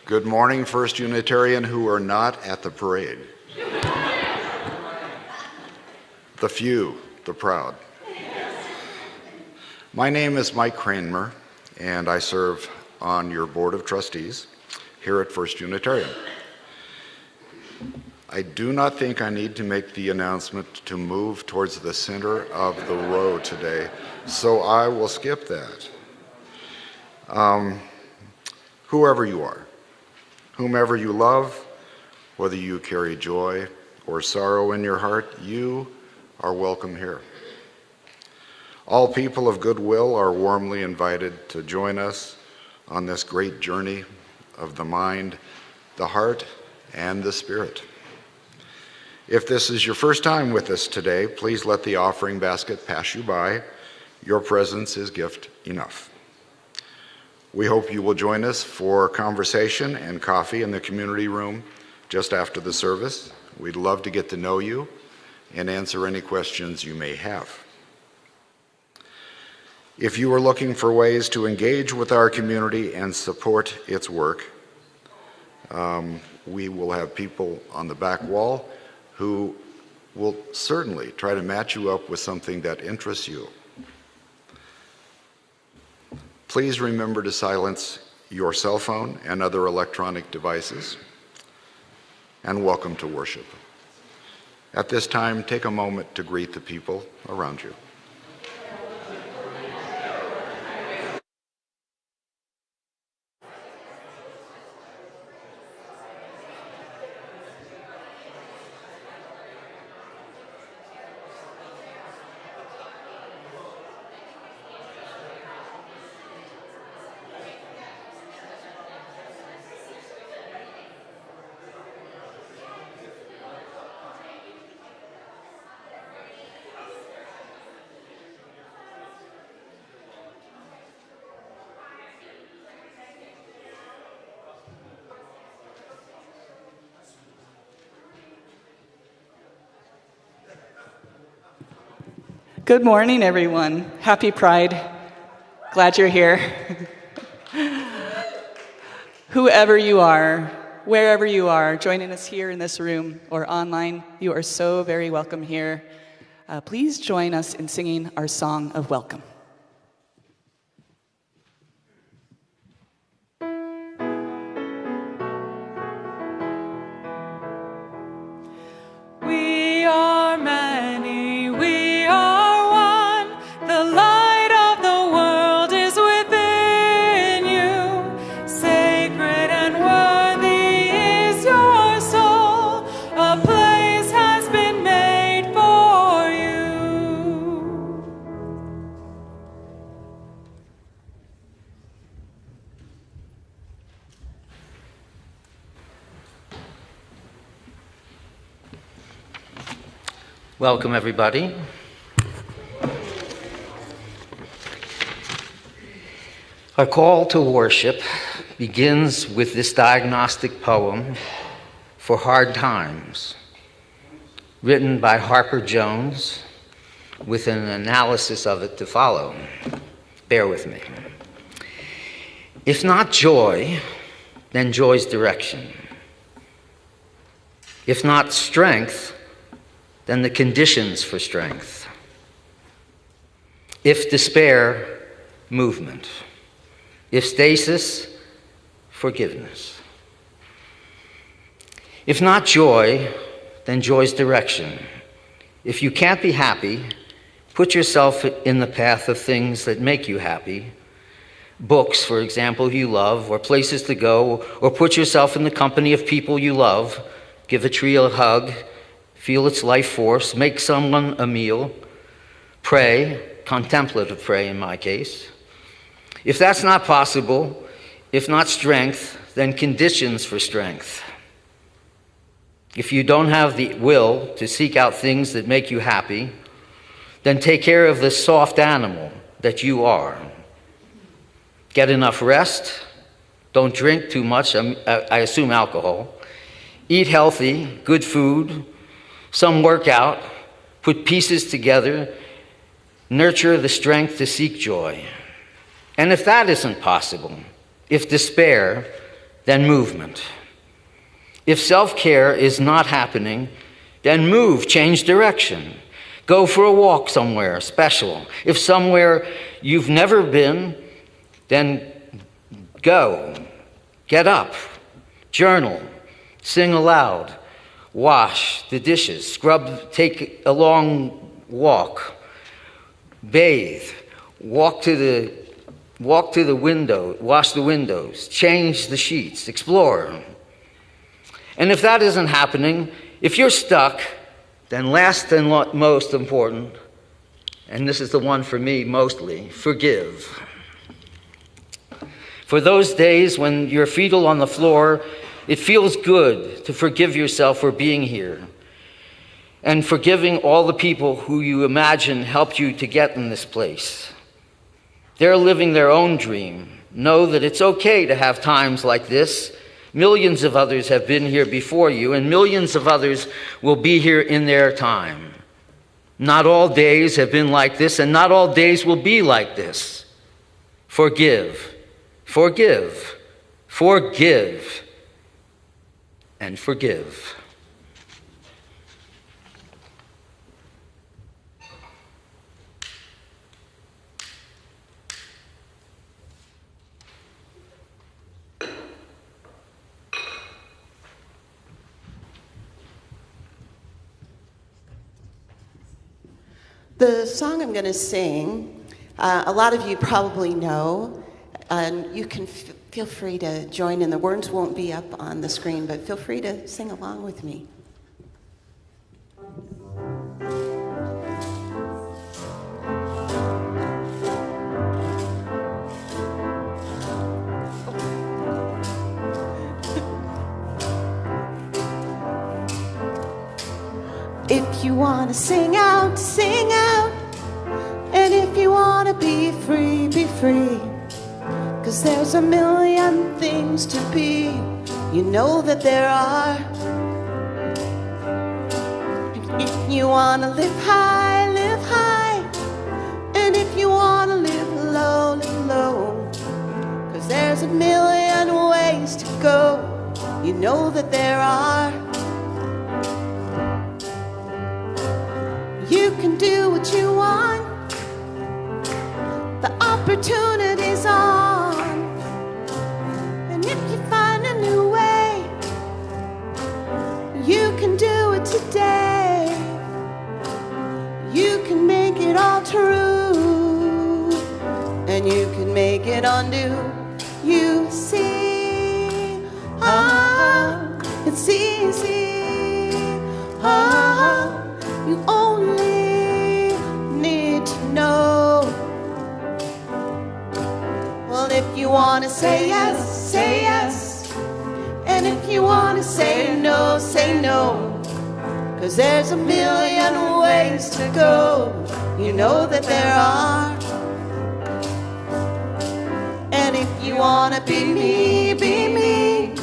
Good morning, First Unitarian who are not at the parade. The few, the proud. My name is Mike Kramer, and I serve on your Board of Trustees here at First Unitarian. I do not think I need to make the announcement to move towards the center of the row today, so I will skip that. Whoever you are, whomever you love, whether you carry joy or sorrow in your heart, you are welcome here. All people of goodwill are warmly invited to join us on this great journey of the mind, the heart, and the spirit. If this is your first time with us today, please let the offering basket pass you by. Your presence is gift enough. We hope you will join us for conversation and coffee in the community room just after the service. We'd love to get to know you and answer any questions you may have. If you are looking for ways to engage with our community and support its work, we will have people on the back wall who will certainly try to match you up with something that interests you. Please remember to silence your cell phone and other electronic devices, and welcome to worship. At this time, take a moment to greet the people around you. Good morning, everyone. Happy Pride. Glad you're here. Whoever you are, wherever you are, joining us here in this room or online, you are so very welcome here. Please join us in singing our song of welcome. We are many, we are one. The light of the world is within you. Sacred and worthy is your soul. A place has been made for you. Welcome, everybody. Our call to worship begins with this diagnostic poem for hard times, written by Harper Jones, with an analysis of it to follow. Bear with me. If not joy, then joy's direction. If not strength, then the conditions for strength. If despair, movement. If stasis, forgiveness. If not joy, then joy's direction. If you can't be happy, put yourself in the path of things that make you happy. Books, for example, you love, or places to go, or put yourself in the company of people you love. Give a tree a hug. Feel its life force, make someone a meal, pray, contemplative pray in my case. If that's not possible, if not strength, then conditions for strength. If you don't have the will to seek out things that make you happy, then take care of the soft animal that you are. Get enough rest, don't drink too much, I assume alcohol. Eat healthy, good food, some workout, put pieces together, nurture the strength to seek joy. And if that isn't possible, if despair, then movement. If self-care is not happening, then move, change direction. Go for a walk somewhere special. If somewhere you've never been, then go. Get up, journal, sing aloud, wash the dishes, scrub, take a long walk, bathe, walk to the window, wash the windows, change the sheets, explore. And if that isn't happening, if you're stuck, then last and most important, and this is the one for me mostly, forgive. For those days when you're fetal on the floor, it feels good to forgive yourself for being here and forgiving all the people who you imagine helped you to get in this place. They're living their own dream. Know that it's okay to have times like this. Millions of others have been here before you, and millions of others will be here in their time. Not all days have been like this, and not all days will be like this. Forgive, forgive, forgive, and forgive. The song I'm going to sing, a lot of you probably know, and you can feel free to join in. The words won't be up on the screen, but feel free to sing along with me. If you want to sing out, sing out. And if you want to be free, be free. 'Cause there's a million things to be. You know that there are. If you want to live high, live high. And if you want to live low, live low. 'Cause there's a million ways to go. You know that there are. You can do what you want. The opportunity's on. And if you find a new way, you can do it today. You can make it all true. And you can make it undo. You see, it's easy. You only need to know. Well, if you want to say yes, say yes. And if you want to say no, say no. 'Cause there's a million ways to go. You know that there are. And if you want to be me, be me.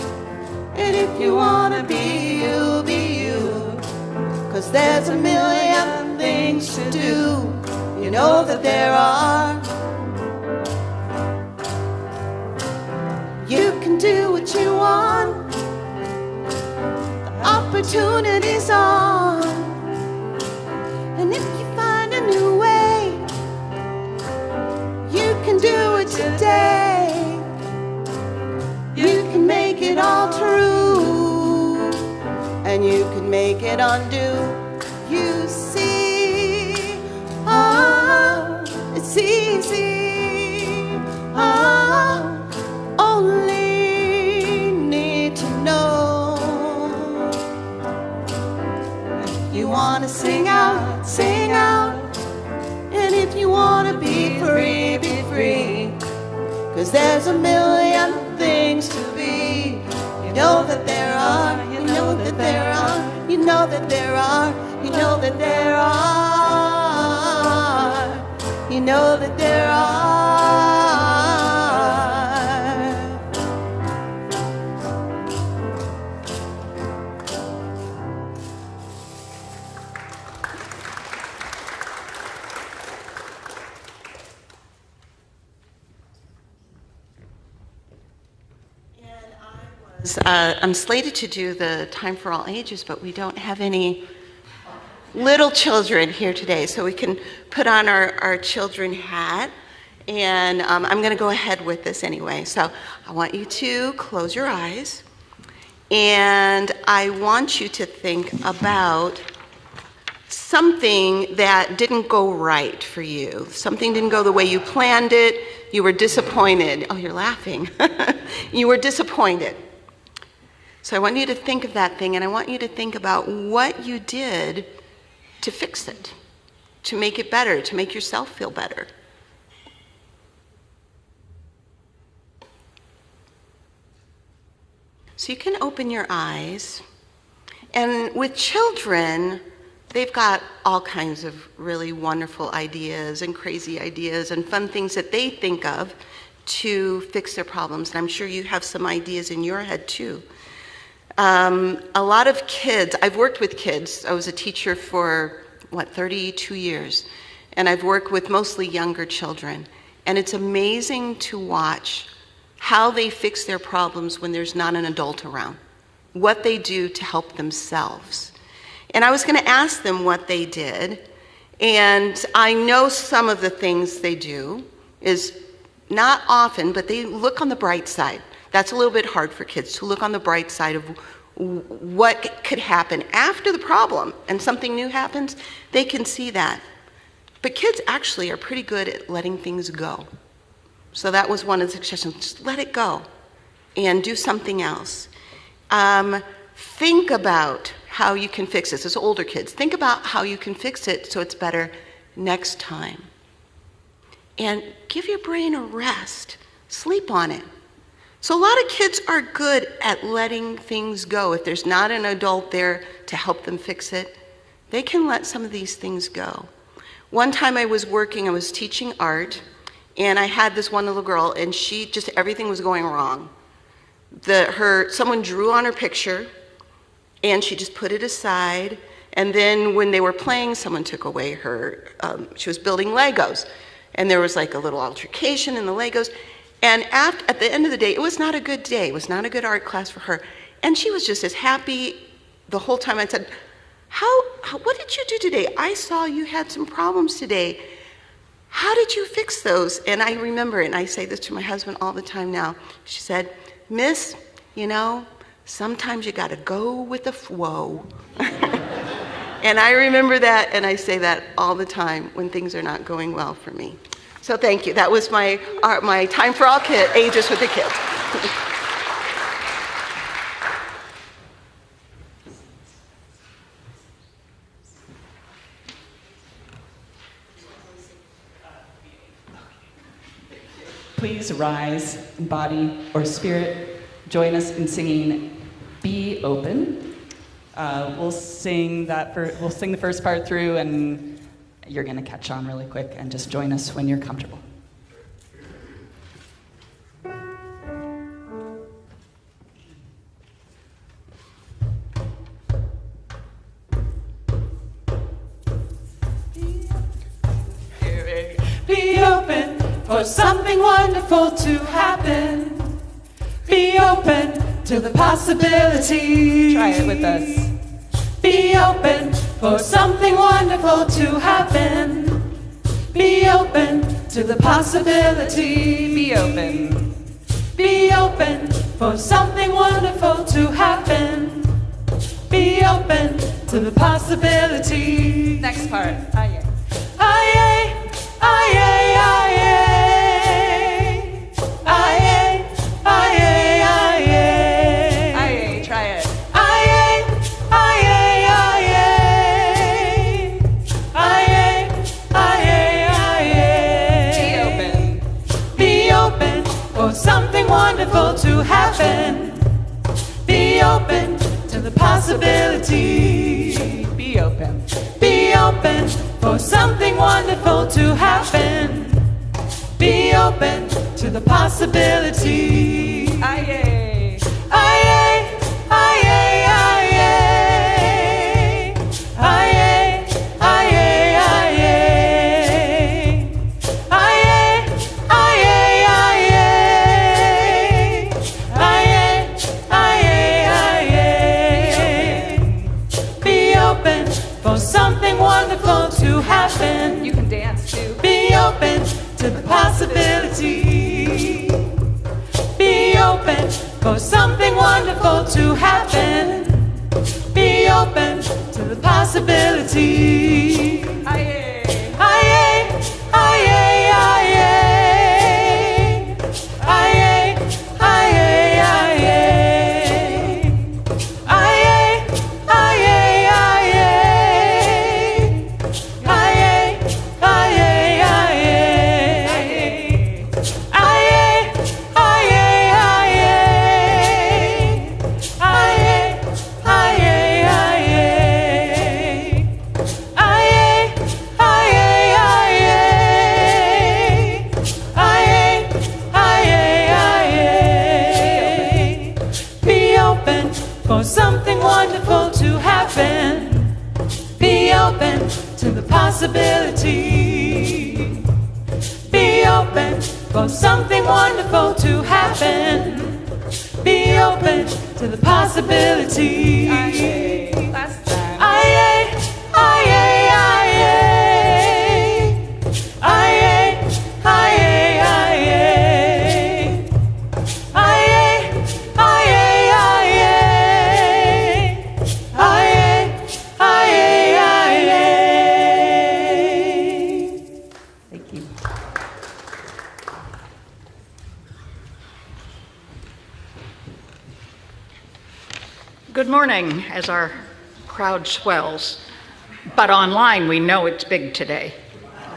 And if you want to be you, be you. 'Cause there's a million things to do. You know that there are. You can do what you want. The opportunity's on. And if you find a new way, you can do it today. You can make it all true. And you can make it undo. You see, it's easy. Only need to know. If you want to sing out, sing out. And if you want to be free, be free. 'Cause there's a million things to be. You know that there are. You know that there are. You know that there are. You know that there are. You know that there are. And I is I'm slated to do the Time for All Ages, but we don't have any little children here today, so we can put on our children hat. And I'm going to go ahead with this anyway. So I want you to close your eyes, and I want you to think about something that didn't go right for you. Something didn't go the way you planned it. You were disappointed. Oh, you're laughing. You were disappointed. So I want you to think of that thing, and I want you to think about what you did to fix it, to make it better, to make yourself feel better. So you can open your eyes, and with children, they've got all kinds of really wonderful ideas and crazy ideas and fun things that they think of to fix their problems. And I'm sure you have some ideas in your head too. A lot of kids, I've worked with kids. I was a teacher for, 32 years. And I've worked with mostly younger children. And it's amazing to watch how they fix their problems when there's not an adult around, what they do to help themselves. And I was going to ask them what they did, and I know some of the things they do is not often, but they look on the bright side. That's a little bit hard for kids, to look on the bright side of what could happen after the problem and something new happens. They can see that. But kids actually are pretty good at letting things go. So that was one of the suggestions. Just let it go and do something else. Think about how you can fix this. As older kids, think about how you can fix it so it's better next time. And give your brain a rest. Sleep on it. So a lot of kids are good at letting things go. If there's not an adult there to help them fix it, they can let some of these things go. One time I was teaching art, and I had this one little girl, and everything was going wrong. Someone drew on her picture, and she just put it aside. And then when they were playing, someone took away she was building Legos. And there was like a little altercation in the Legos. And at the end of the day, it was not a good day. It was not a good art class for her. And she was just as happy the whole time. I said, what did you do today? I saw you had some problems today. How did you fix those? And I remember it, and I say this to my husband all the time now. She said, Miss, sometimes you got to go with the flow. And I remember that, and I say that all the time when things are not going well for me. So thank you. That was my Time for All Ages with the kids. Please rise in body or spirit. Join us in singing "Be Open." We'll sing the first part through, and you're going to catch on really quick, and just join us when you're comfortable. Be open for something wonderful to happen. Be open to the possibility. Try it with us. Be open for something wonderful to happen. Be open to the possibility. Be open. Be open for something wonderful to happen. Be open to the possibility. Next part. Aye. Aye, aye, aye, aye. Something wonderful to happen. Be open to the possibility. Be open. Be open for something wonderful to happen. Be open to the possibility. Aye. Aye, aye, aye, aye, aye, aye, aye, aye. to the possibility. Be open for something wonderful to happen. Be open to the possibility. Aye, aye, aye, aye, aye, aye, something wonderful to happen. Be open to the possibility. Be open for something wonderful to happen. Be open to the possibility. Last time. Aye, aye, aye, aye, aye, aye, Good morning, as our crowd swells. But online, we know it's big today.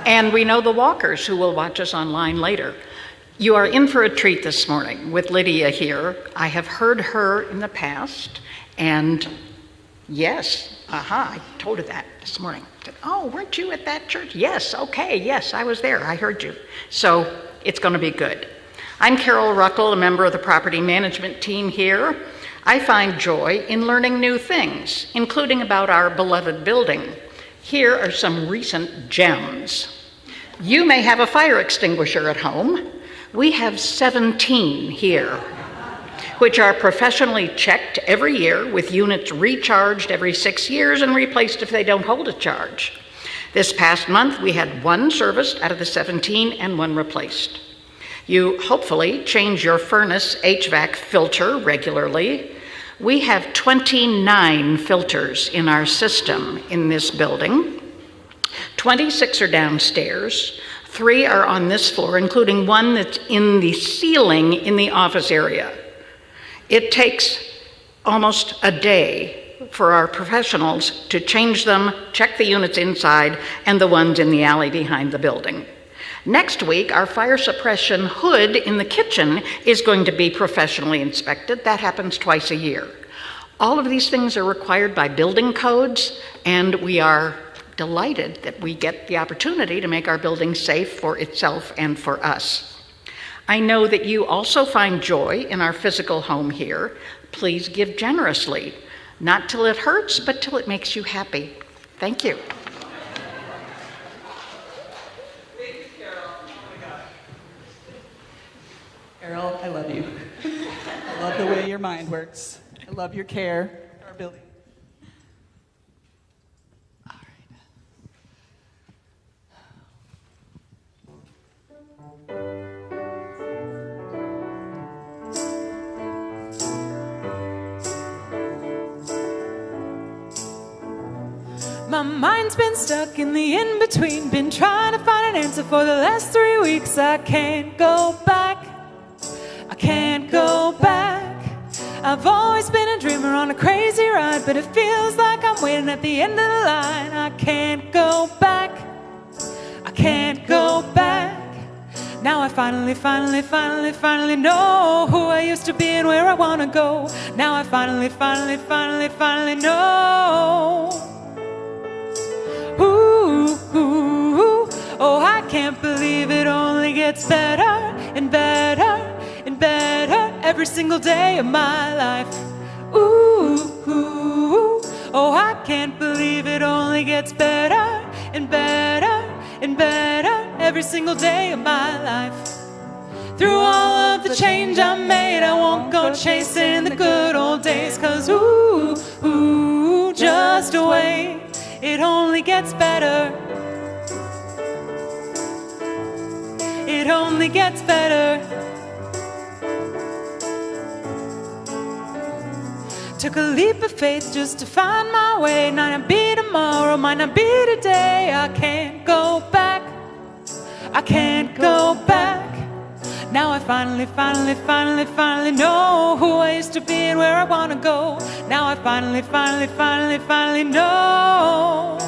And we know the walkers who will watch us online later. You are in for a treat this morning with Lydia here. I have heard her in the past, and yes, I told her that this morning. I said, oh, weren't you at that church? Yes, okay, yes, I was there, I heard you. So it's gonna be good. I'm Carol Ruckel, a member of the property management team here. I find joy in learning new things, including about our beloved building. Here are some recent gems. You may have a fire extinguisher at home. We have 17 here, which are professionally checked every year with units recharged every 6 years and replaced if they don't hold a charge. This past month, we had 1 serviced out of the 17 and 1 replaced. You hopefully change your furnace HVAC filter regularly. We have 29 filters in our system in this building. 26 are downstairs. 3 are on this floor, including 1 that's in the ceiling in the office area. It takes almost a day for our professionals to change them, check the units inside, and the ones in the alley behind the building. Next week, our fire suppression hood in the kitchen is going to be professionally inspected. That happens twice a year. All of these things are required by building codes, and we are delighted that we get the opportunity to make our building safe for itself and for us. I know that you also find joy in our physical home here. Please give generously, not till it hurts, but till it makes you happy. Thank you. Carol, I love you. I love the way your mind works. I love your care for our building. All right. My mind's been stuck in the in-between, been trying to find an answer for the last 3 weeks. I can't go back. I can't go back. I've always been a dreamer on a crazy ride, but it feels like I'm waiting at the end of the line. I can't go back. I can't go back. Now I finally know who I used to be and where I want to go. Now I finally know. Ooh, ooh, ooh. Oh, I can't believe it only gets better and better and better every single day of my life. Ooh, ooh, ooh. Oh, I can't believe it only gets better and better and better every single day of my life. Through all of the change I made, I won't go chasing the good old days, 'cause ooh, ooh, just wait, it only gets better. it only gets better. Took a leap of faith just to find my way. Might not be tomorrow, might not be today. I can't go back, I can't go back. Now I finally know who I used to be and where I want to go. Now I finally know.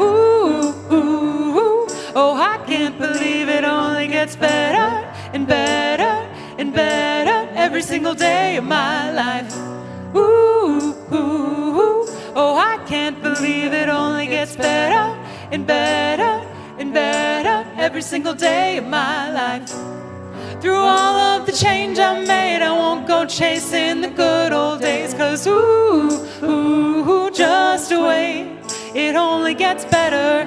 Ooh, ooh, ooh. Oh, I can't believe it only gets better and better and better every single day of my life. Ooh, ooh, ooh. Oh, I can't believe it only gets better and better and better every single day of my life. Through all of the change I've made, I won't go chasing the good old days. 'Cause ooh, ooh, ooh, just wait, it only gets better.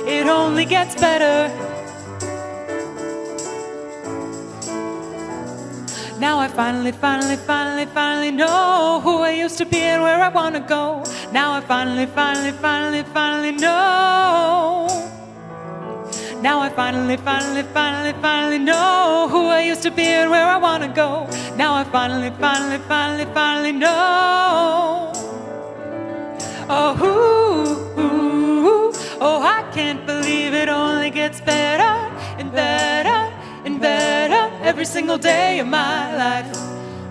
It only gets better. Now I finally know who I used to be and where I want to go. Now I finally know. Now I finally know who I used to be and where I want to go. Now I finally know. Oh, ooh, ooh, ooh. Oh, I can't believe it only gets better and better and better every single day of my life.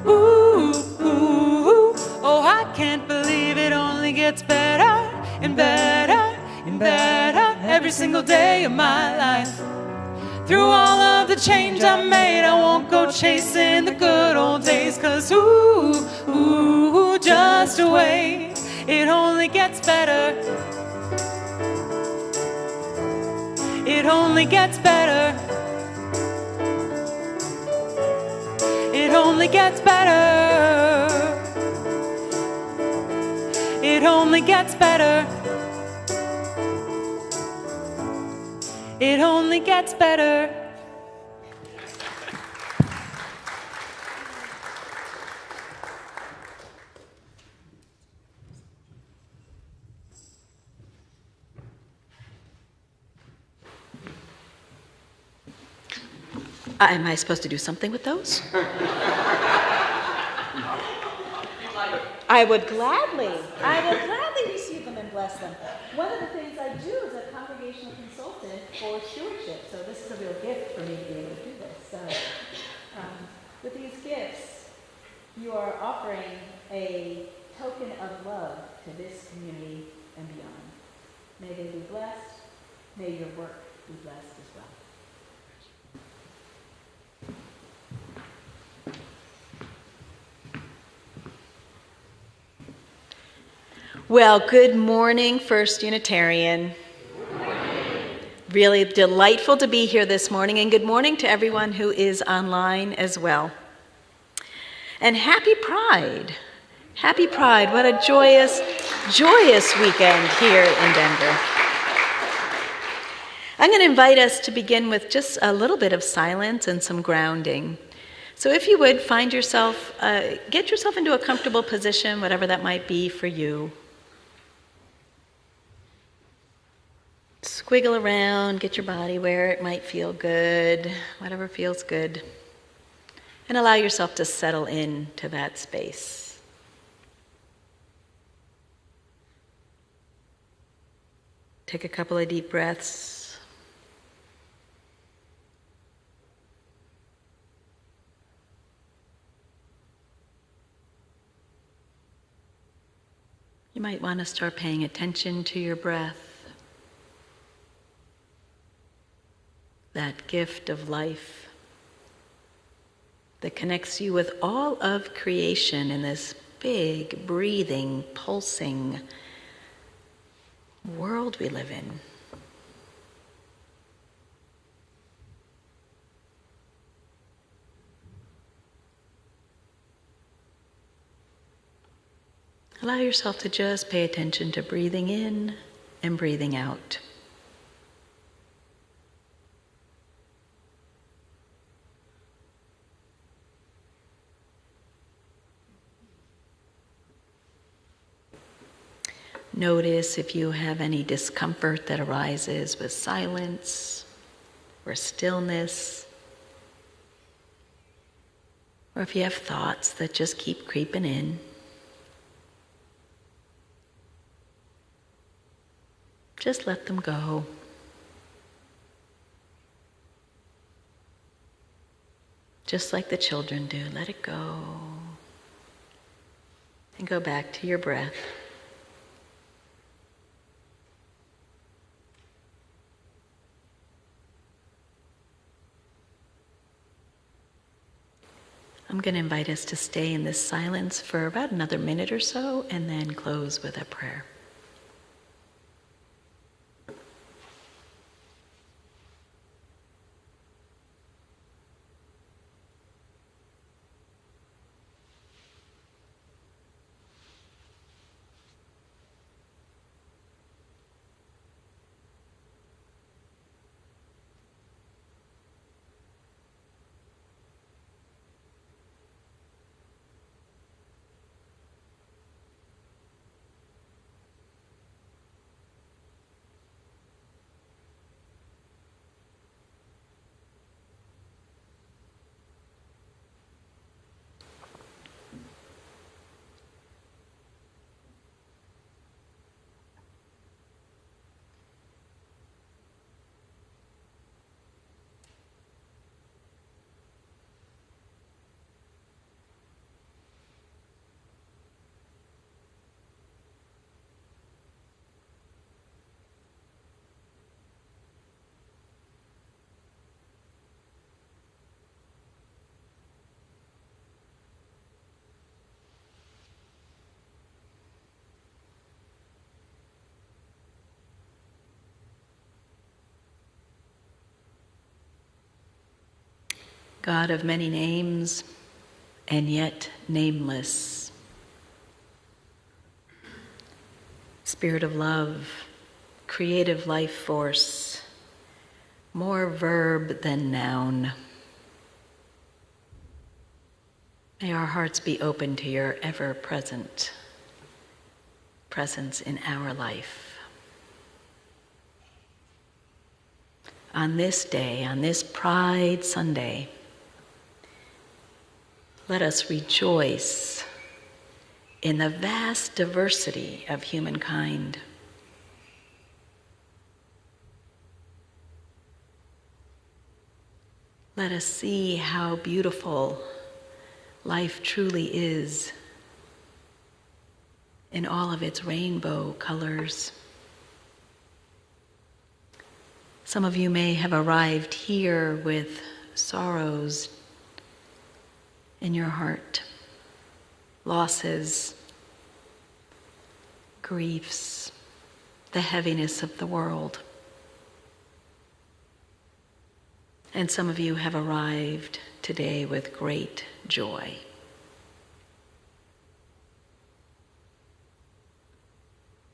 Ooh, ooh, ooh. Oh, I can't believe it only gets better and better and better every single day of my life. Through all of the change I made, I won't go chasing the good old days. 'Cause ooh, ooh, just wait, it only gets better. It only gets better. It only gets better. It only gets better. It only gets better. Am I supposed to do something with those? I would gladly receive them and bless them. One of the things I do as a congregational consultant for stewardship, so this is a real gift for me to be able to do this. So, with these gifts, you are offering a token of love to this community and beyond. May they be blessed. May your work be blessed as well. Well, good morning, First Unitarian. Good morning. Really delightful to be here this morning, and good morning to everyone who is online as well. And happy Pride. Happy Pride. What a joyous, joyous weekend here in Denver. I'm going to invite us to begin with just a little bit of silence and some grounding. So if you would, find yourself, get yourself into a comfortable position, whatever that might be for you. Squiggle around, get your body where it might feel good, whatever feels good. And allow yourself to settle into that space. Take a couple of deep breaths. You might want to start paying attention to your breath. That gift of life that connects you with all of creation in this big, breathing, pulsing world we live in. Allow yourself to just pay attention to breathing in and breathing out. Notice if you have any discomfort that arises with silence or stillness, or if you have thoughts that just keep creeping in. Just let them go. Just like the children do, let it go. And go back to your breath. I'm going to invite us to stay in this silence for about another minute or so and then close with a prayer. God of many names and yet nameless, Spirit of love, creative life force, more verb than noun. May our hearts be open to your ever-present presence in our life. On this day, on this Pride Sunday, let us rejoice in the vast diversity of humankind. Let us see how beautiful life truly is in all of its rainbow colors. Some of you may have arrived here with sorrows in your heart, losses, griefs, the heaviness of the world. And some of you have arrived today with great joy.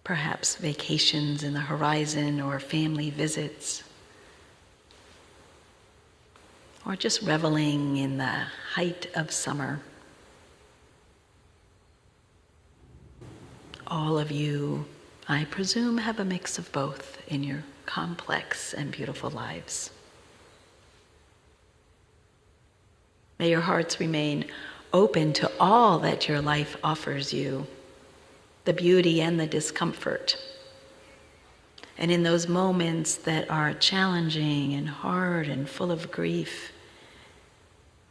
Perhaps vacations in the horizon or family visits, or just reveling in the height of summer. All of you, I presume, have a mix of both in your complex and beautiful lives. May your hearts remain open to all that your life offers you, the beauty and the discomfort. And in those moments that are challenging and hard and full of grief,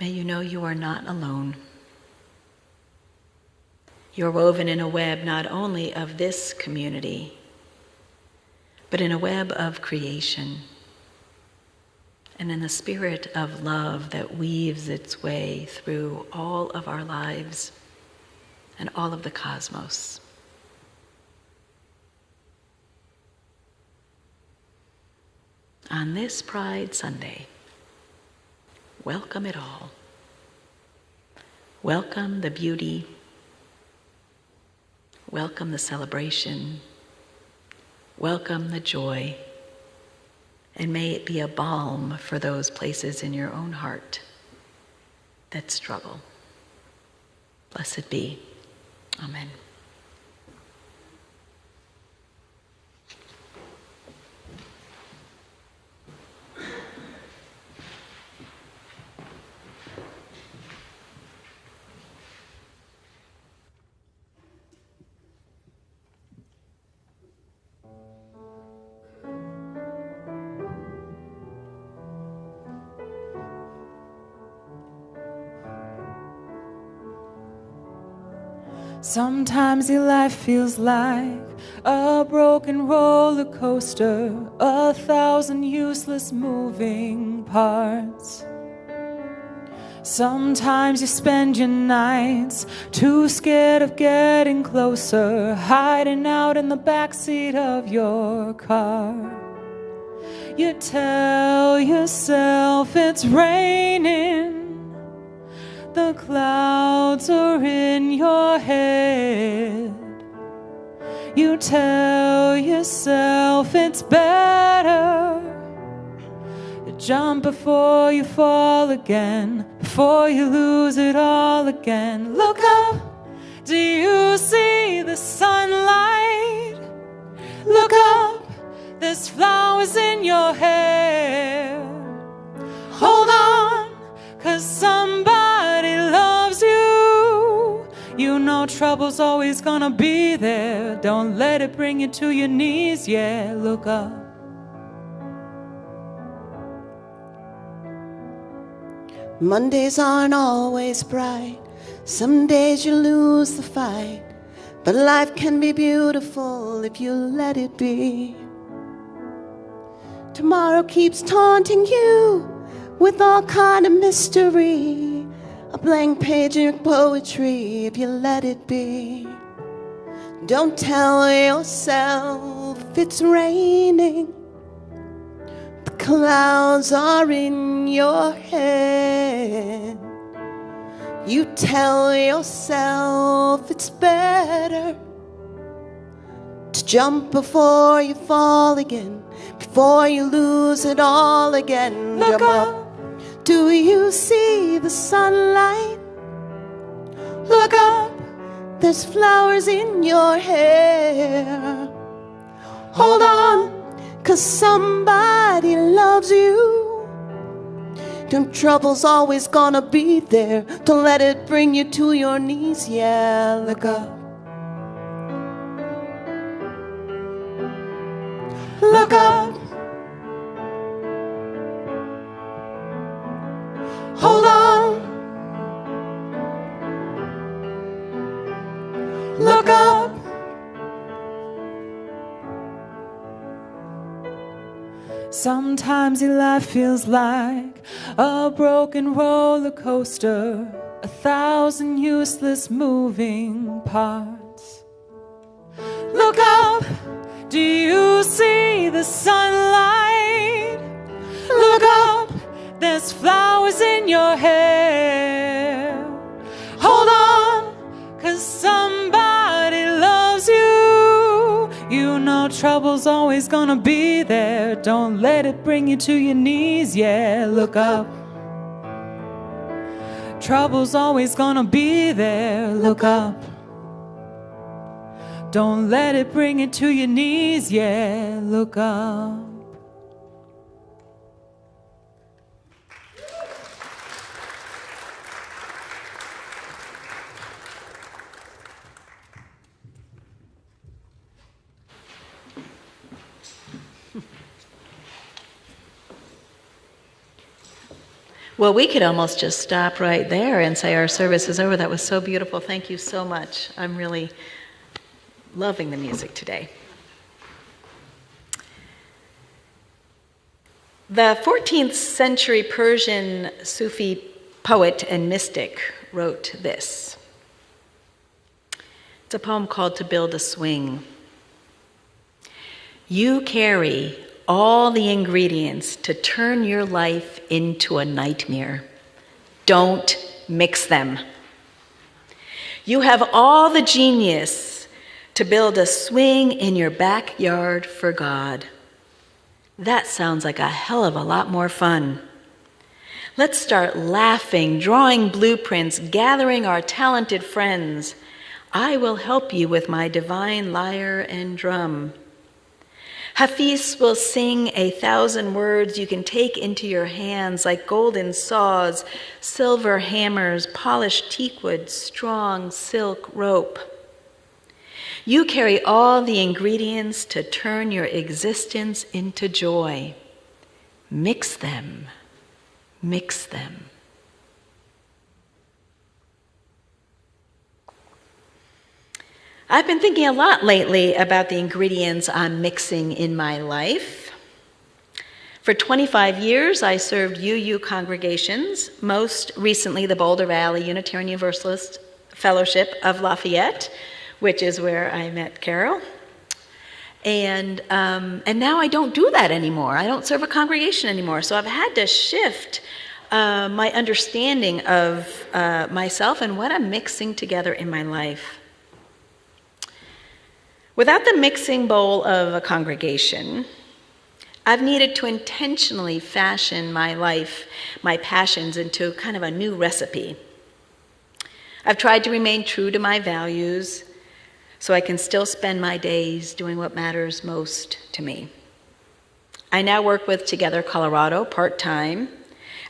may you know you are not alone. You're woven in a web not only of this community, but in a web of creation, and in the spirit of love that weaves its way through all of our lives and all of the cosmos. On this Pride Sunday, welcome it all. Welcome the beauty. Welcome the celebration. Welcome the joy. And may it be a balm for those places in your own heart that struggle. Blessed be. Amen. Sometimes your life feels like a broken roller coaster, 1,000 useless moving parts. Sometimes you spend your nights too scared of getting closer, hiding out in the backseat of your car. You tell yourself it's raining, the clouds are in your head. You tell yourself it's better to jump before you fall again, before you lose it all again. Look up, do you see the sunlight? Look up, there's flowers in your hair. Hold on, 'cause somebody loves you. You know trouble's always gonna be there. Don't let it bring you to your knees, yeah, look up. Mondays aren't always bright. Some days you lose the fight. But life can be beautiful if you let it be. Tomorrow keeps taunting you with all kind of mystery. A blank page in your poetry if you let it be. Don't tell yourself it's raining. The clouds are in your head. You tell yourself it's better to jump before you fall again, before you lose it all again. Look Jump up. Do you see the sunlight? Look up, There's flowers in your hair. Hold on, 'cause somebody loves you. Them trouble's always gonna be there. Don't let it bring you to your knees, yeah, look up. Look up. Hold on. Look up. sometimes your life feels like a broken roller coaster, 1,000 useless moving parts. Look up, do you see the sunlight? Look up, there's flowers in your hair. Hold on, 'cause somebody loves you. You know trouble's always gonna be there. Don't let it bring you to your knees, yeah, look up. Trouble's always gonna be there, look up. Don't let it bring you to your knees, yeah, look up. Well, we could almost just stop right there and say our service is over. That was so beautiful. Thank you so much. I'm really loving the music today. The 14th century Persian Sufi poet and mystic wrote this. It's a poem called To Build a Swing. You carry all the ingredients to turn your life into a nightmare. Don't mix them. You have all the genius to build a swing in your backyard for God. That sounds like a hell of a lot more fun. Let's start laughing, drawing blueprints, gathering our talented friends. I will help you with my divine lyre and drum. Hafiz will sing 1,000 words you can take into your hands like golden saws, silver hammers, polished teakwood, strong silk rope. You carry all the ingredients to turn your existence into joy. Mix them, mix them. I've been thinking a lot lately about the ingredients I'm mixing in my life. For 25 years, I served UU congregations, most recently the Boulder Valley Unitarian Universalist Fellowship of Lafayette, which is where I met Carol. And now I don't do that anymore. I don't serve a congregation anymore. So I've had to shift my understanding of myself and what I'm mixing together in my life. Without the mixing bowl of a congregation, I've needed to intentionally fashion my life, my passions, into kind of a new recipe. I've tried to remain true to my values so I can still spend my days doing what matters most to me. I now work with Together Colorado part-time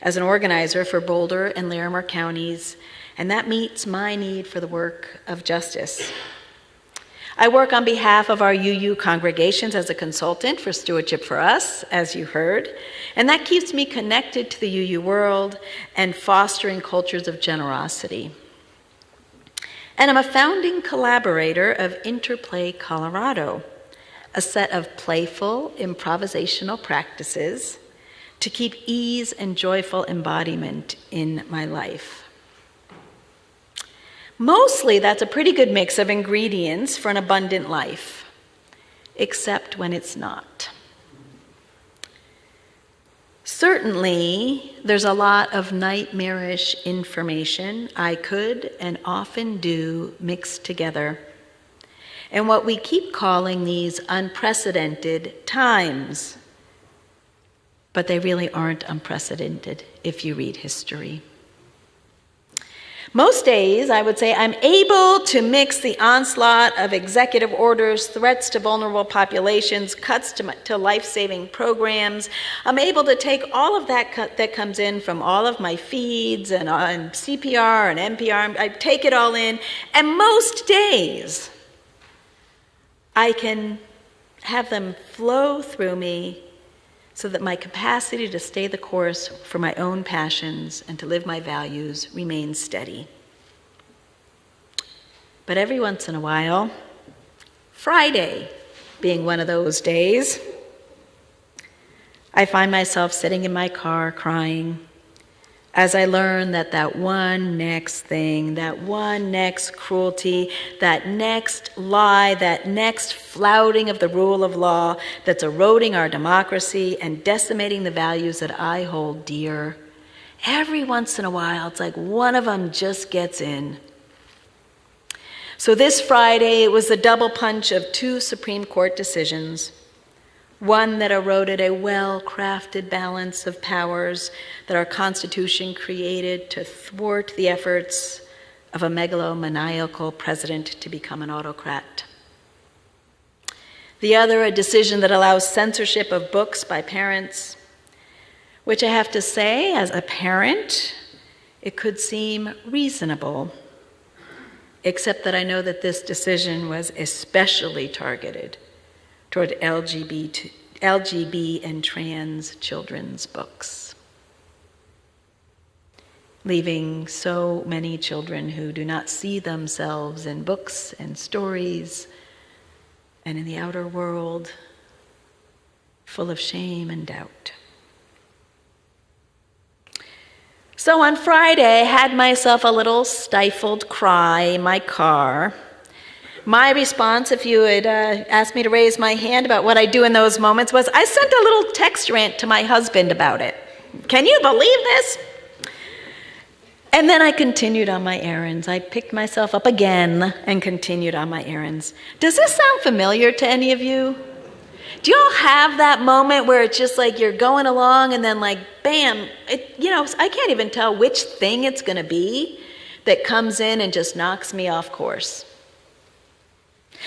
as an organizer for Boulder and Larimer counties, and that meets my need for the work of justice. I work on behalf of our UU congregations as a consultant for Stewardship for Us, as you heard, and that keeps me connected to the UU world and fostering cultures of generosity. And I'm a founding collaborator of Interplay Colorado, a set of playful improvisational practices to keep ease and joyful embodiment in my life. Mostly, that's a pretty good mix of ingredients for an abundant life, except when it's not. Certainly, there's a lot of nightmarish information I could and often do mixed together, and what we keep calling these unprecedented times. But they really aren't unprecedented if you read history. Most days, I would say, I'm able to mix the onslaught of executive orders, threats to vulnerable populations, cuts to life-saving programs. I'm able to take all of that that comes in from all of my feeds and on CPR and NPR. I take it all in, and most days, I can have them flow through me so that my capacity to stay the course for my own passions and to live my values remains steady. But every once in a while, Friday being one of those days, I find myself sitting in my car crying as I learn that one next thing, that one next cruelty, that next lie, that next flouting of the rule of law that's eroding our democracy and decimating the values that I hold dear, every once in a while, it's like one of them just gets in. So this Friday, it was the double punch of two Supreme Court decisions. One that eroded a well-crafted balance of powers that our Constitution created to thwart the efforts of a megalomaniacal president to become an autocrat. The other, a decision that allows censorship of books by parents, which I have to say, as a parent, it could seem reasonable, except that I know that this decision was especially targeted toward LGBT and trans children's books, leaving so many children who do not see themselves in books and stories and in the outer world full of shame and doubt. So on Friday, I had myself a little stifled cry in my car. My response, if you had asked me to raise my hand about what I do in those moments, was I sent a little text rant to my husband about it. Can you believe this? And then I continued on my errands. I picked myself up again and continued on my errands. Does this sound familiar to any of you? Do you all have that moment where it's just like you're going along and then like, bam, I can't even tell which thing it's going to be that comes in and just knocks me off course.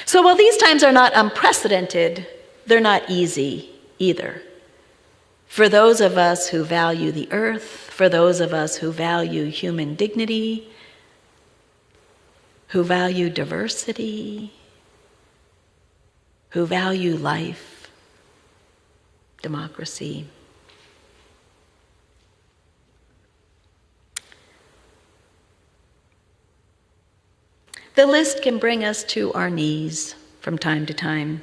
So while these times are not unprecedented, they're not easy either. For those of us who value the earth, for those of us who value human dignity, who value diversity, who value life, democracy. The list can bring us to our knees from time to time.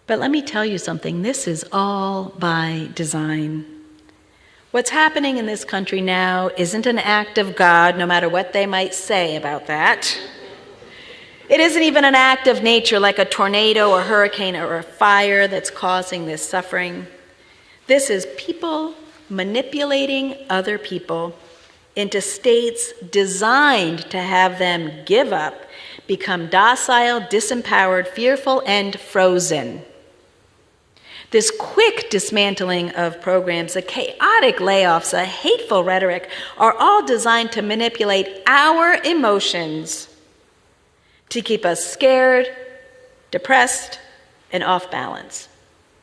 But let me tell you something, this is all by design. What's happening in this country now isn't an act of God, no matter what they might say about that. It isn't even an act of nature like a tornado or hurricane or a fire that's causing this suffering. This is people manipulating other people into states designed to have them give up, become docile, disempowered, fearful, and frozen. This quick dismantling of programs, the chaotic layoffs, the hateful rhetoric are all designed to manipulate our emotions to keep us scared, depressed, and off balance.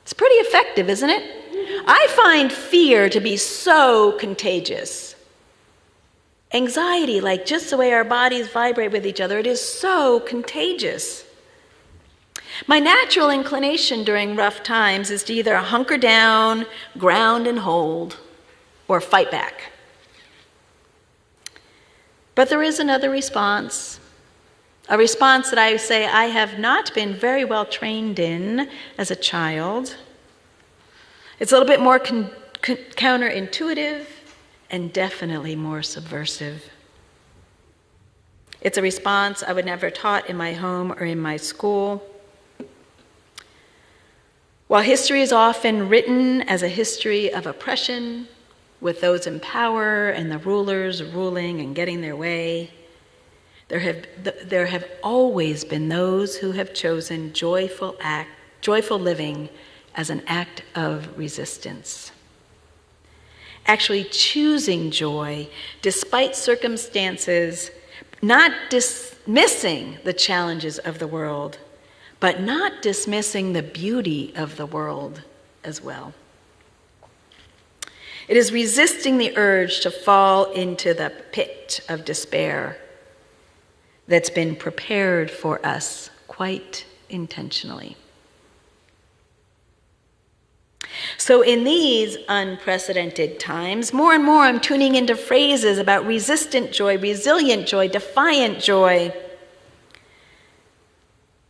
It's pretty effective, isn't it? I find fear to be so contagious. Anxiety, like just the way our bodies vibrate with each other, it is so contagious. My natural inclination during rough times is to either hunker down, ground and hold, or fight back. But there is another response, a response that I say I have not been very well trained in as a child. It's a little bit more counterintuitive and definitely more subversive. It's a response I would never taught in my home or in my school. While history is often written as a history of oppression, with those in power and the rulers ruling and getting their way, there have always been those who have chosen joyful living as an act of resistance. Actually choosing joy despite circumstances, not dismissing the challenges of the world, but not dismissing the beauty of the world as well. It is resisting the urge to fall into the pit of despair that's been prepared for us quite intentionally. So in these unprecedented times, more and more I'm tuning into phrases about resistant joy, resilient joy, defiant joy,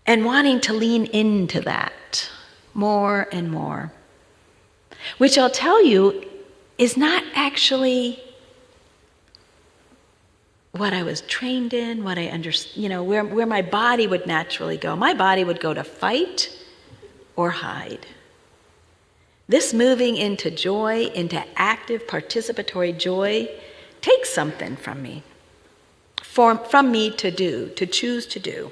and wanting to lean into that more and more, which I'll tell you is not actually what I was trained in, what I understand, where my body would naturally go. My body would go to fight or hide. This moving into joy, into active participatory joy, takes something from me, from me to do, to choose to do.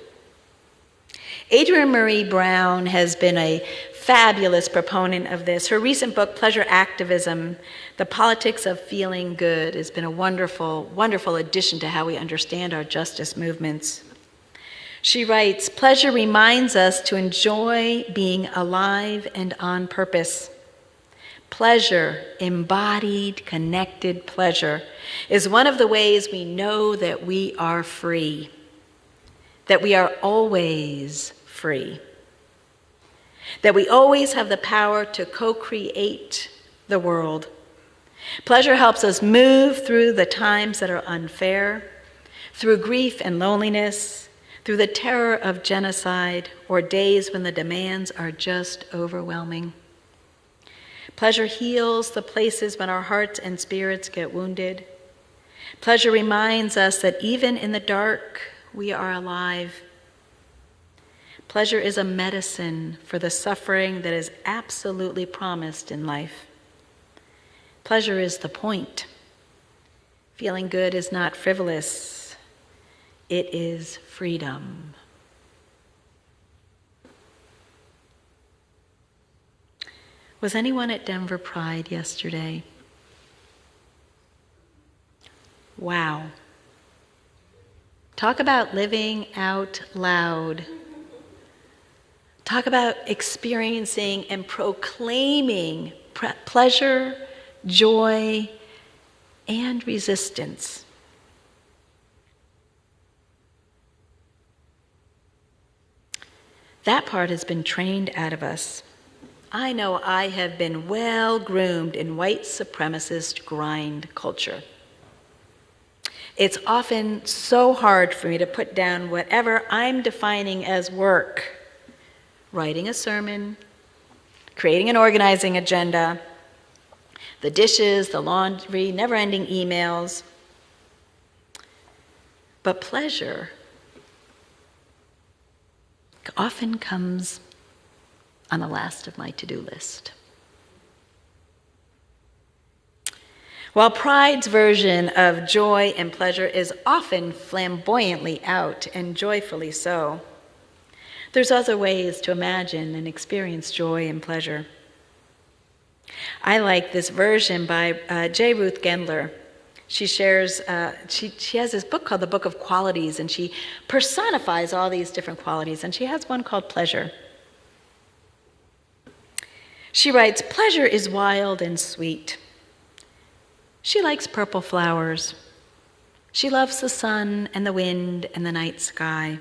Adrienne Marie Brown has been a fabulous proponent of this. Her recent book, Pleasure Activism, The Politics of Feeling Good, has been a wonderful, wonderful addition to how we understand our justice movements. She writes, pleasure reminds us to enjoy being alive and on purpose. Pleasure, embodied, connected pleasure, is one of the ways we know that we are free, that we are always free, that we always have the power to co-create the world. Pleasure helps us move through the times that are unfair, through grief and loneliness, through the terror of genocide, or days when the demands are just overwhelming. Pleasure heals the places when our hearts and spirits get wounded. Pleasure reminds us that even in the dark, we are alive. Pleasure is a medicine for the suffering that is absolutely promised in life. Pleasure is the point. Feeling good is not frivolous. It is freedom. Was anyone at Denver Pride yesterday? Wow. Talk about living out loud. Talk about experiencing and proclaiming pleasure, joy, and resistance. That part has been trained out of us. I know I have been well groomed in white supremacist grind culture. It's often so hard for me to put down whatever I'm defining as work. Writing a sermon, creating an organizing agenda, the dishes, the laundry, never-ending emails. But pleasure often comes on the last of my to-do list. While pride's version of joy and pleasure is often flamboyantly out and joyfully so, there's other ways to imagine and experience joy and pleasure. I like this version by J. Ruth Gendler. She shares, she has this book called The Book of Qualities, and she personifies all these different qualities, and she has one called pleasure. She writes, "Pleasure is wild and sweet. She likes purple flowers. She loves the sun and the wind and the night sky.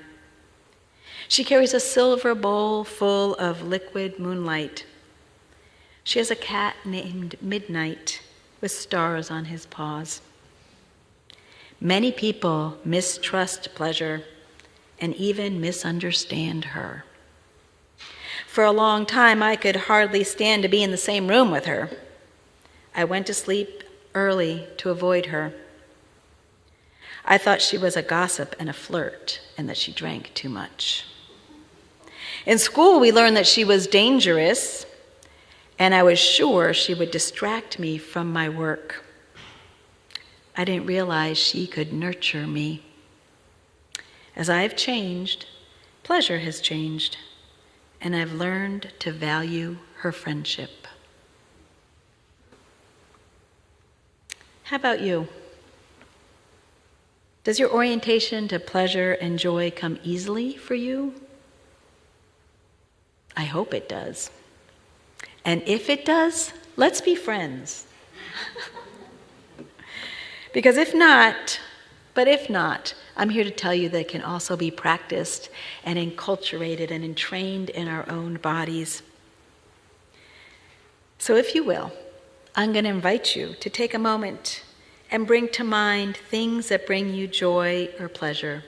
She carries a silver bowl full of liquid moonlight. She has a cat named Midnight with stars on his paws. Many people mistrust pleasure and even misunderstand her. For a long time, I could hardly stand to be in the same room with her. I went to sleep early to avoid her. I thought she was a gossip and a flirt, and that she drank too much. In school, we learned that she was dangerous, and I was sure she would distract me from my work. I didn't realize she could nurture me. As I've changed, pleasure has changed, and I've learned to value her friendship." How about you? Does your orientation to pleasure and joy come easily for you? I hope it does. And if it does, let's be friends. Because if not, I'm here to tell you that it can also be practiced and enculturated and entrained in our own bodies. So if you will, I'm going to invite you to take a moment and bring to mind things that bring you joy or pleasure.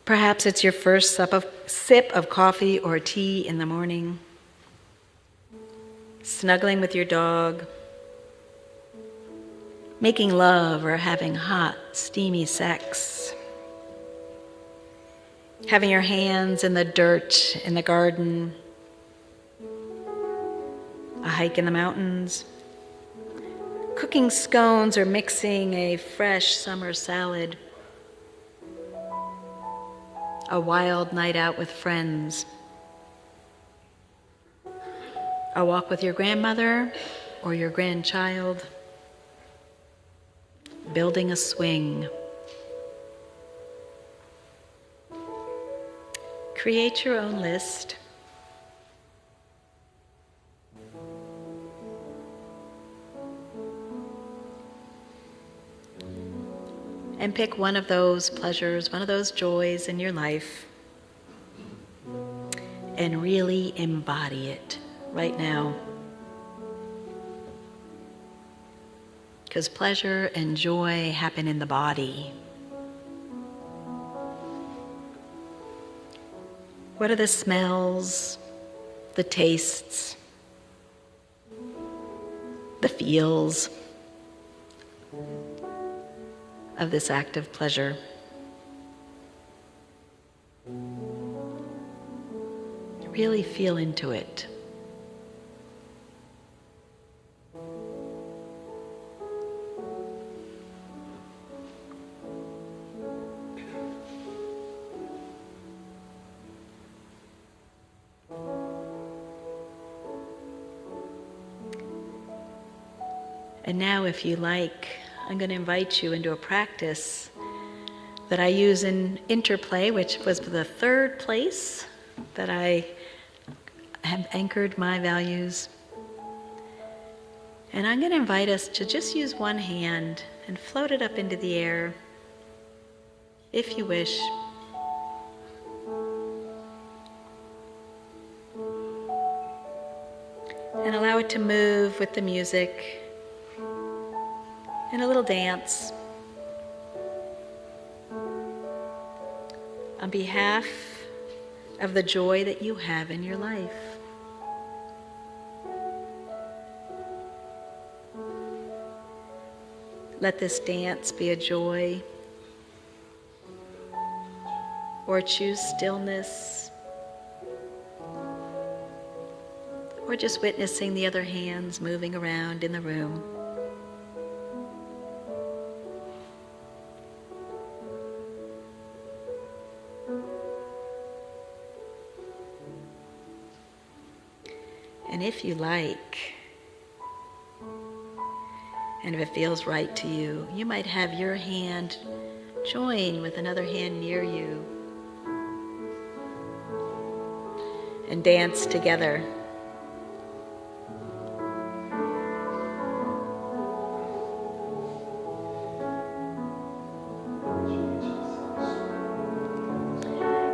Perhaps it's your first sip of coffee or tea in the morning, snuggling with your dog, making love or having hot, steamy sex, having your hands in the dirt in the garden, a hike in the mountains, cooking scones or mixing a fresh summer salad, a wild night out with friends, a walk with your grandmother or your grandchild, building a swing. Create your own list. And pick one of those pleasures, one of those joys in your life, and really embody it right now. Because pleasure and joy happen in the body. What are the smells, the tastes, the feels of this act of pleasure? Really feel into it. And now, if you like, I'm going to invite you into a practice that I use in Interplay, which was the third place that I have anchored my values. And I'm going to invite us to just use one hand and float it up into the air, if you wish. And allow it to move with the music. and a little dance. On behalf of the joy that you have in your life. Let this dance be a joy, or choose stillness, or just witnessing the other hands moving around in the room. And if you like, and if it feels right to you, you might have your hand join with another hand near you and dance together.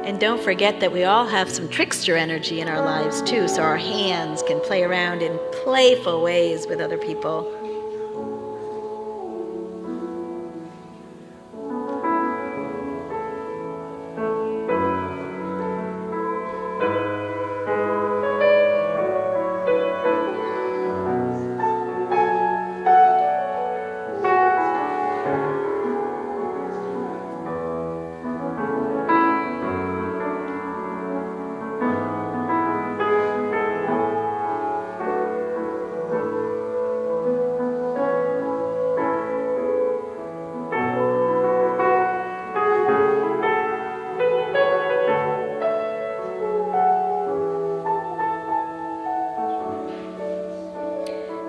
And don't forget that we all have some trickster energy in our lives too, so our hands can play around in playful ways with other people.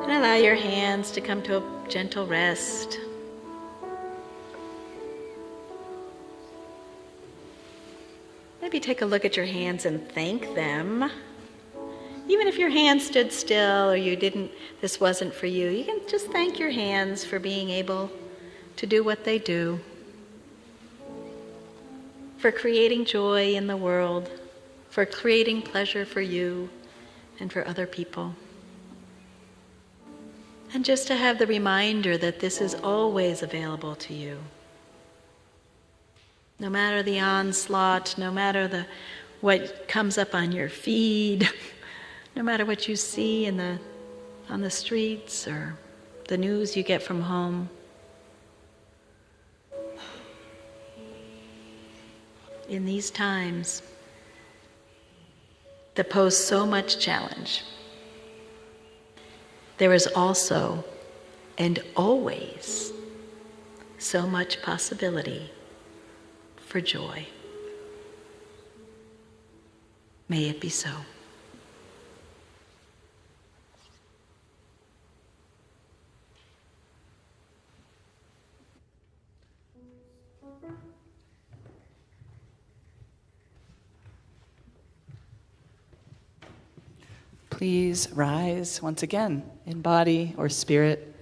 And allow your hands to come to a gentle rest. Maybe take a look at your hands and thank them. Even if your hands stood still or this wasn't for you, you can just thank your hands for being able to do what they do, for creating joy in the world, for creating pleasure for you and for other people. And just to have the reminder that this is always available to you. No matter the onslaught, no matter what comes up on your feed, no matter what you see on the streets or the news you get from home. In these times that pose so much challenge, there is also and always so much possibility for joy. May it be so. Please rise once again in body or spirit.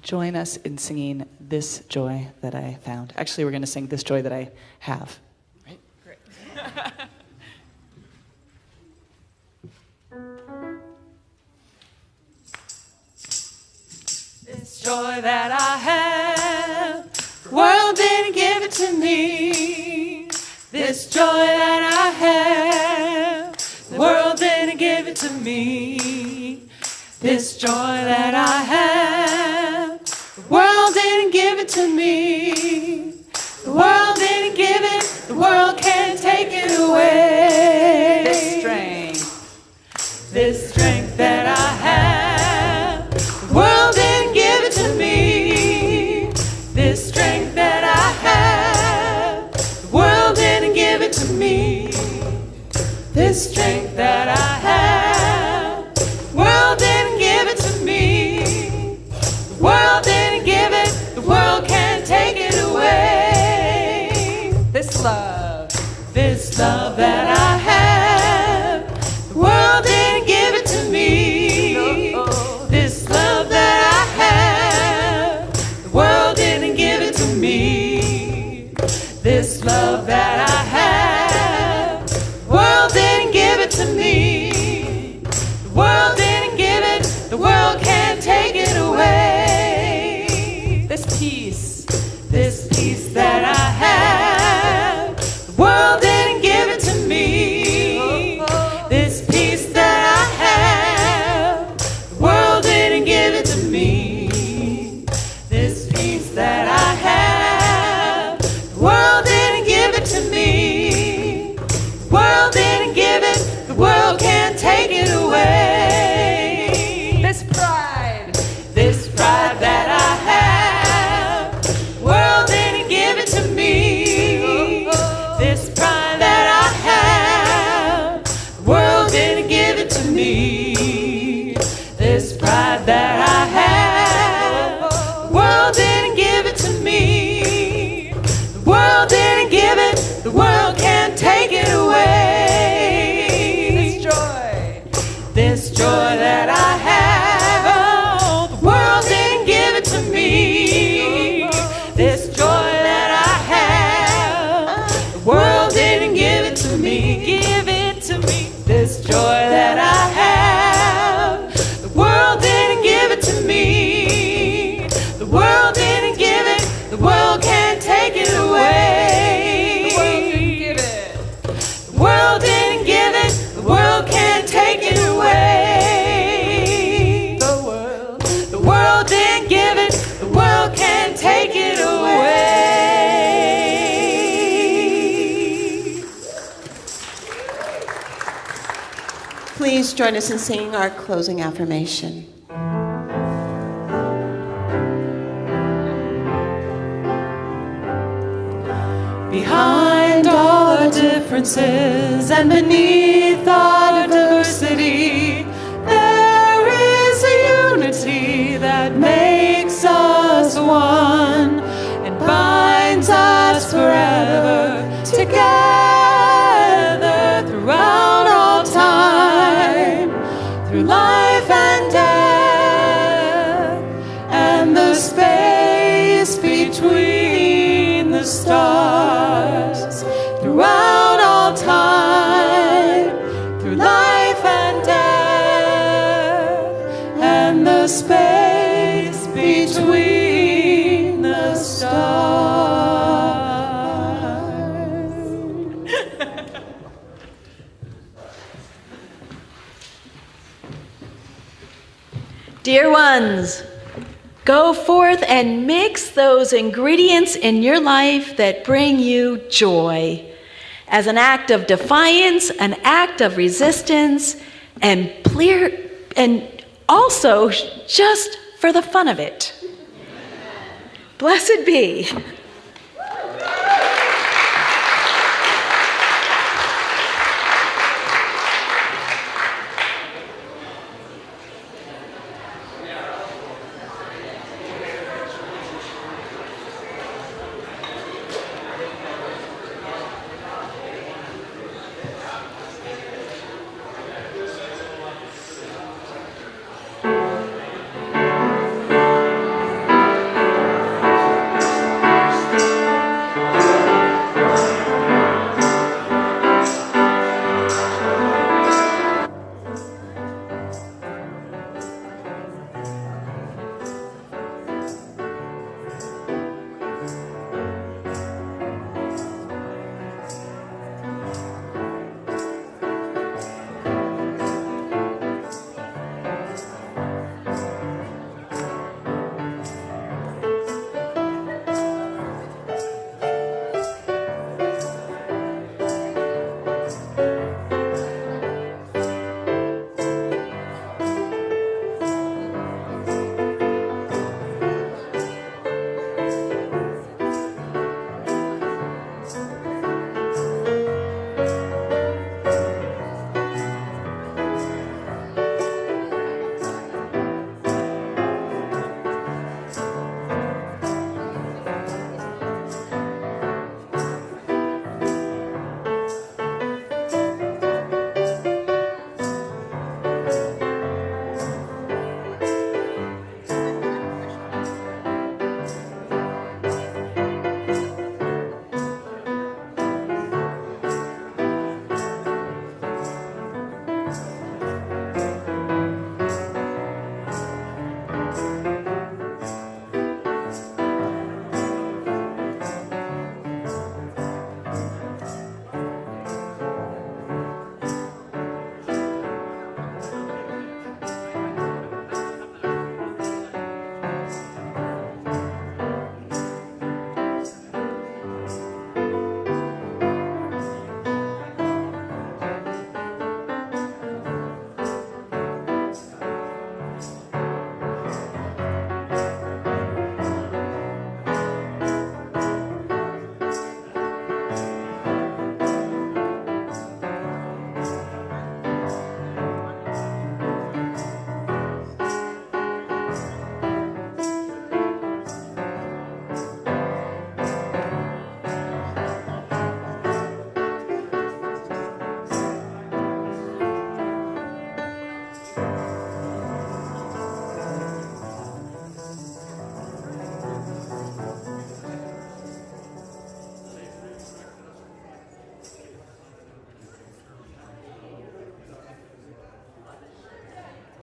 Join us in singing This Joy That I Found. Actually, we're going to sing This Joy That I Have. Right? Great. This joy that I have, the world didn't give it to me. This joy that I have, the world didn't give it to me. This joy that I have, the world didn't give it to me. The world didn't give it, the world can't take it away. This strength that I have, the world didn't give it to me. This strength that I have, the world didn't give it to me. This strength that I have, the world didn't give it to me. The world didn't give it, the world can't take it away. This love that I have, the world didn't give it to me. This love that I have, the world didn't give it to me. This love that I have, the world didn't give it to me. The world didn't give it, the world can't take it away. This peace, this peace that I have. The world didn't give it to me. This peace that I have, the world didn't give it to me. This peace that I have, the world didn't give it to me. The world didn't give it, the world can't take it away. This pride that I have, the world didn't give it to me. This pride that I have, the world didn't give it to me. This pride that I have, the world didn't give it to me. The world didn't give it, the world can't take it away. This joy that I have, oh, the world didn't give it to me. This joy that I have, the world didn't give it to me. Give it to me. This joy that I have, the world didn't give it to me. The world didn't give it, the world can't take it away. The world didn't give it, the world can't take it away. The world didn't give it, the world can't take it away. Please join us in singing our closing affirmation. Behind all our differences and beneath our diversity, there is a unity that makes us one and binds us forever together throughout all time, through life and death, and the space between the stars, throughout all time, through life and death, and the space between the stars. Dear ones, go forth and mix those ingredients in your life that bring you joy as an act of defiance, an act of resistance, and also just for the fun of it. Blessed be.